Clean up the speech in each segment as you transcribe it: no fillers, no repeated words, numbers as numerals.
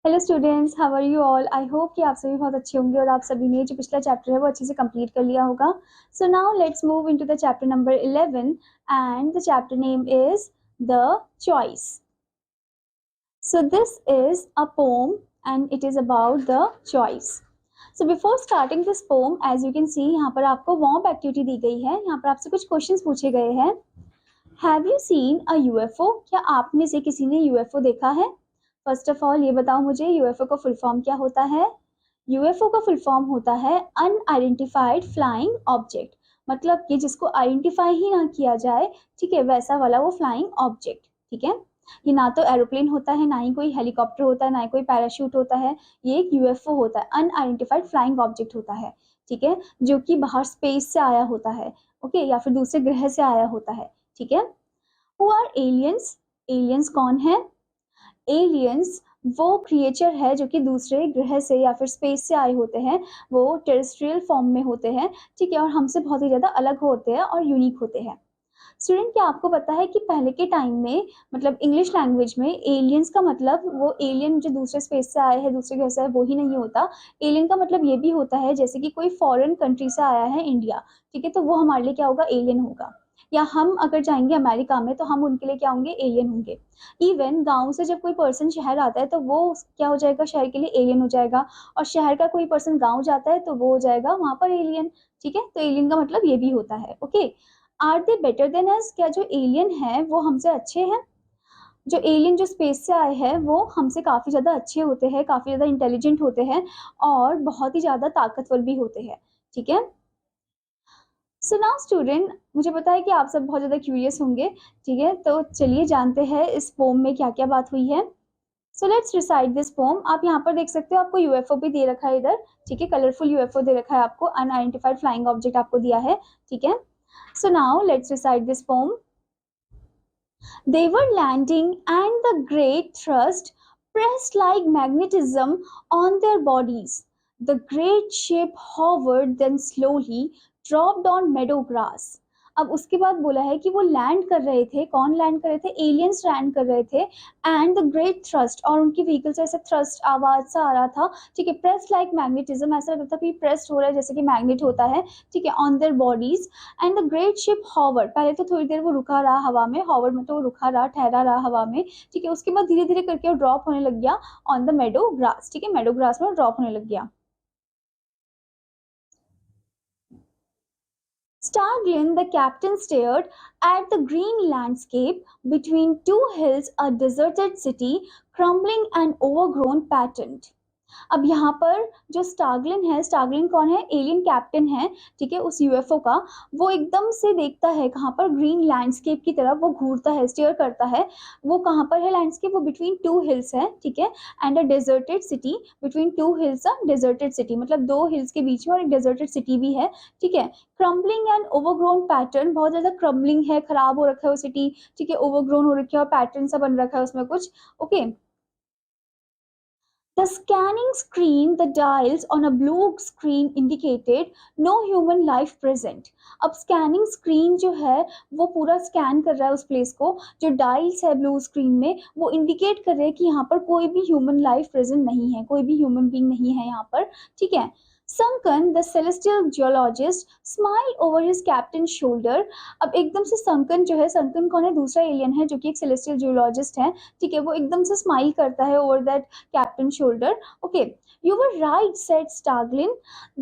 Hello students, how are you all. I hope कि आप सभी बहुत अच्छे होंगे और आप सभी ने जो पिछला चैप्टर है वो अच्छे से कंप्लीट कर लिया होगा। So now let's move into the chapter number 11 and the chapter name is the choice. So this is a poem and it is about the choice. So before starting this poem, as you can see, यहाँ पर आपको warm activity दी गई है. यहाँ पर आपसे कुछ questions पूछे गए हैं. Have you seen a UFO? क्या आप में से किसी ने UFO देखा है? फर्स्ट ऑफ ऑल ये बताओ मुझे, यूएफओ का फुल फॉर्म क्या होता है? यूएफओ का फुल फॉर्म होता है अनआइडेंटिफाइड फ्लाइंग ऑब्जेक्ट, मतलब कि जिसको आइडेंटिफाई ही ना किया जाए, ठीक है, वैसा वाला वो फ्लाइंग ऑब्जेक्ट, ठीक है। ये ना तो एरोप्लेन होता है, ना ही कोई हेलीकॉप्टर होता है, ना ही कोई पैराशूट होता है, ये एक यूएफओ होता है, अनआइडेंटिफाइड फ्लाइंग ऑब्जेक्ट होता है, ठीक है, जो कि बाहर स्पेस से आया होता है, ओके, या फिर दूसरे ग्रह से आया होता है, ठीक है। Who are aliens? एलियंस कौन है? एलियंस वो क्रिएचर है जो कि दूसरे ग्रह से या फिर स्पेस से आए होते हैं, वो टेरेस्ट्रियल फॉर्म में होते हैं, ठीक है, और हमसे बहुत ही ज़्यादा अलग होते हैं और यूनिक होते हैं। स्टूडेंट, क्या आपको पता है कि पहले के टाइम में, मतलब इंग्लिश लैंग्वेज में, एलियंस का मतलब वो एलियन जो दूसरे स्पेस से आए हैं, दूसरे ग्रह से आए, वो ही नहीं होता। एलियन का मतलब ये भी होता है जैसे कि कोई फॉरेन कंट्री से आया है इंडिया, ठीक है, तो वो हमारे लिए क्या होगा? एलियन होगा। या हम अगर जाएंगे अमेरिका में तो हम उनके लिए क्या होंगे? एलियन होंगे। इवन गांव से जब कोई पर्सन शहर आता है तो वो क्या हो जाएगा? शहर के लिए एलियन हो जाएगा। और शहर का कोई पर्सन गांव जाता है तो वो हो जाएगा वहां पर एलियन, ठीक है। तो एलियन का मतलब ये भी होता है, okay. Are they better than us? क्या जो एलियन है वो हमसे अच्छे हैं? जो एलियन जो स्पेस से आए हैं वो हमसे काफ़ी ज़्यादा अच्छे होते हैं, काफ़ी ज़्यादा इंटेलिजेंट होते हैं और बहुत ही ज़्यादा ताकतवर भी होते हैं, ठीक है। सो नाउ स्टूडेंट, मुझे पता है कि आप सब बहुत ज़्यादा क्यूरियस होंगे, ठीक है, तो चलिए जानते हैं इस पोम में क्या क्या बात हुई है। So let's recite this pome. आप यहाँ पर देख सकते हो, आपको यूएफओ भी दे रखा है इधर, ठीक है, कलरफुल यूएफओ दे रखा है आपको, अनआइडेंटिफाइड फ्लाइंग ऑब्जेक्ट आपको दिया है, ठीक है। So now let's recite this pome. They were landing, and the great thrust pressed like magnetism on their bodies. The great ship hovered, then slowly dropped on meadow grass. अब उसके बाद बोला है कि वो लैंड कर रहे थे। कौन लैंड कर रहे थे? एलियंस लैंड कर रहे थे। एंड द ग्रेट थ्रस्ट, और उनकी व्हीकल से ऐसे थ्रस्ट आवाज सा आ रहा था, ठीक है, प्रेस लाइक मैग्नेटिज्म, ऐसा लग रहा था कि प्रेस हो रहा है जैसे कि मैग्नेट होता है, ठीक है, on their bodies. And the great ship hover, पहले तो थोड़ी देर वो रुका रहा हवा में, हॉवर में तो वो रुका रहा, ठहरा रहा हवा में, ठीक है, उसके बाद धीरे धीरे करके वो ड्रॉप होने लग गया ऑन द मेडो ग्रास, ठीक है, मेडो ग्रास में ड्रॉप होने लग गया। Starglin, the captain, stared at the green landscape between two hills, a deserted city, crumbling and overgrown patent. अब यहाँ पर जो स्टार्गलिन है, स्टार्गलिन कौन है? एलियन कैप्टन है, ठीक है, उस यूएफओ का। वो एकदम से देखता है कहाँ पर? ग्रीन लैंडस्केप की तरफ वो घूरता है, स्टेयर करता है। वो कहाँ पर है लैंडस्केप? वो बिटवीन टू हिल्स है, ठीक है, and a deserted city, between two hills a deserted city, मतलब दो हिल्स के बीच में और एक डेजर्टेड सिटी भी है, ठीक है। क्रम्बलिंग एंड ओवरग्रोन पैटर्न, बहुत ज्यादा क्रम्बलिंग है, खराब हो रखा है वो सिटी, ठीक है, ओवरग्रोन हो रखी है और पैटर्न सा बन रखा है उसमें कुछ, okay. The scanning screen, the dials on a blue screen indicated no human life present. अब स्कैनिंग स्क्रीन जो है वो पूरा स्कैन कर रहा है उस प्लेस को, जो डायल्स है ब्लू स्क्रीन में वो इंडिकेट कर रहे हैं कि यहाँ पर कोई भी ह्यूमन लाइफ प्रेजेंट नहीं है, कोई भी ह्यूमन बीइंग नहीं है यहाँ पर, ठीक है। Sunken, the celestial geologist, smile over his captain shoulder. अब एकदम से संकन जो है, संकन कौन है? दूसरा एलियन है जो कि एक सेलेस्टियल जियोलॉजिस्ट है, ठीक है, वो एकदम से स्माइल करता है over that captain shoulder. Okay, you were right, said Starglin.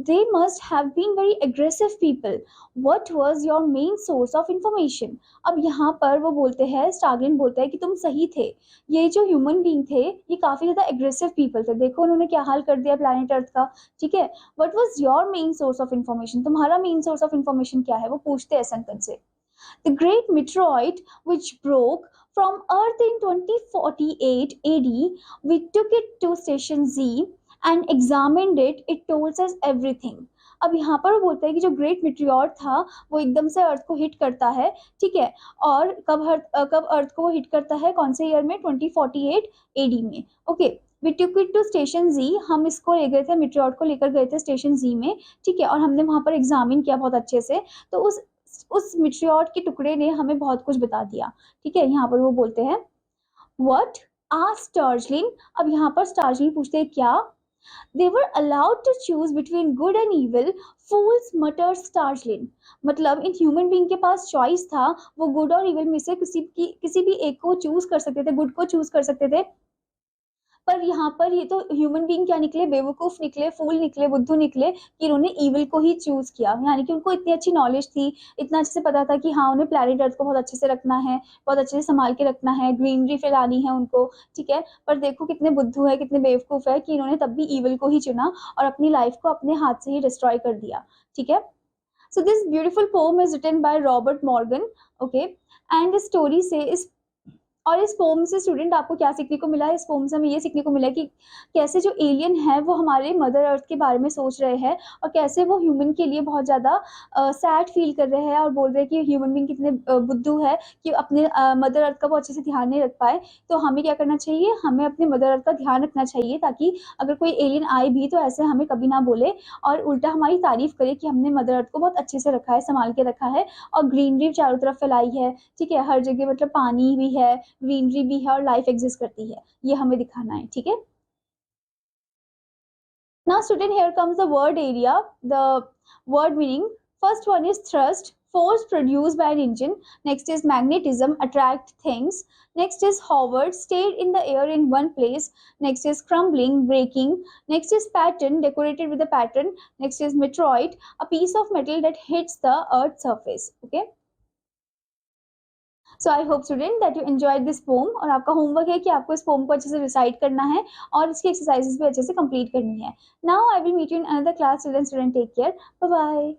They must have been very aggressive people. What was your main source of information? अब यहाँ पर वो बोलते हैं, स्टार्गलिन बोलता है कि तुम सही थे, ये जो ह्यूमन बींग थे ये काफी ज्यादा एग्रेसिव पीपल थे, देखो उन्होंने क्या हाल कर दिया प्लैनेट अर्थ का, ठीक है। What was your main source of information? तुम्हारा मेन सोर्स ऑफ इन्फॉर्मेशन क्या है? वो पूछते हैं संकन से। The great meteoroid which broke from Earth in 2048 AD, we took it to Station Z and examined it. It told us everything. अब यहाँ पर बोलता है कि जो ग्रेट मिट्रियोर था वो एकदम से अर्थ को हिट करता है, ठीक है, और कब अर्थ को वो हिट करता है? कौन से ईयर में? 2048 एडी में, okay. We took it to station जी, हम इसको ले गए थे, मिट्रियोर को लेकर गए थे स्टेशन जी में, ठीक है, और हमने वहां पर एग्जामिन किया बहुत अच्छे से, तो उस मिट्रियोट के टुकड़े ने हमें बहुत कुछ बता दिया, ठीक है। यहाँ पर वो बोलते हैं, व्हाट asked Darjeeling. अब यहाँ पर Darjeeling पूछते हैं क्या? They were allowed to choose between good and evil. Fools muttered Darjeeling. मतलब इन ह्यूमन बीइंग के पास चॉइस था, वो गुड और इविल में से किसी भी एक को चूज कर सकते थे, गुड को चूज कर सकते थे। पर यहाँ पर ये तो ह्यूमन बीइंग क्या निकले, बेवकूफ निकले, फूल निकले, बुद्धू निकले कि इन्होंने इविल को ही चूज किया। यानी कि उनको इतनी अच्छी नॉलेज थी, इतना अच्छे से पता था कि हाँ उन्हें प्लैनेट अर्थ को बहुत अच्छे से रखना है, बहुत अच्छे से संभाल के रखना है, ग्रीनरी फैलानी है उनको, ठीक है। पर देखो कितने बुद्धू है, कितने बेवकूफ है कि इन्होंने तब भी इविल को ही चुना और अपनी लाइफ को अपने हाथ से ही डिस्ट्रॉय कर दिया, ठीक है। So this beautiful poem is written by Robert Morgan, okay, and the story says, और इस पोम से स्टूडेंट आपको क्या सीखने को मिला है? इस पोम से हमें ये सीखने को मिला है कि कैसे जो एलियन है वो हमारे मदर अर्थ के बारे में सोच रहे हैं और कैसे वो ह्यूमन के लिए बहुत ज़्यादा सैड फील कर रहे हैं और बोल रहे हैं कि ह्यूमन बीइंग कितने बुद्धू है कि अपने मदर अर्थ का वो अच्छे से ध्यान नहीं रख पाए। तो हमें क्या करना चाहिए? हमें अपने मदर अर्थ का ध्यान रखना चाहिए ताकि अगर कोई एलियन आए भी तो ऐसे हमें कभी ना बोले और उल्टा हमारी तारीफ करे कि हमने मदर अर्थ को बहुत अच्छे से रखा है, संभाल के रखा है और ग्रीनरी चारों तरफ फैलाई है, ठीक है। हर जगह मतलब पानी भी है, ग्रीनरी भी है और लाइफ एग्जिस्ट करती है, ये हमें दिखाना है, ठीक है। Now student, here comes the word area, the word meaning. First one is thrust, force produced by an engine. Next is magnetism, attract things. Next is hovered, stayed in the air in one place. Next is crumbling, breaking. Next is pattern, decorated with a pattern. Next is meteoroid, a piece of metal that hits the earth's surface, okay. So I hope student that you enjoyed this pome. और आपका homework है कि आपको इस pome को अच्छे से recite करना है और इसकी एक्सरसाइजेस भी अच्छे से कंप्लीट करनी है। Now I will meet you in another class. Student take care, bye bye.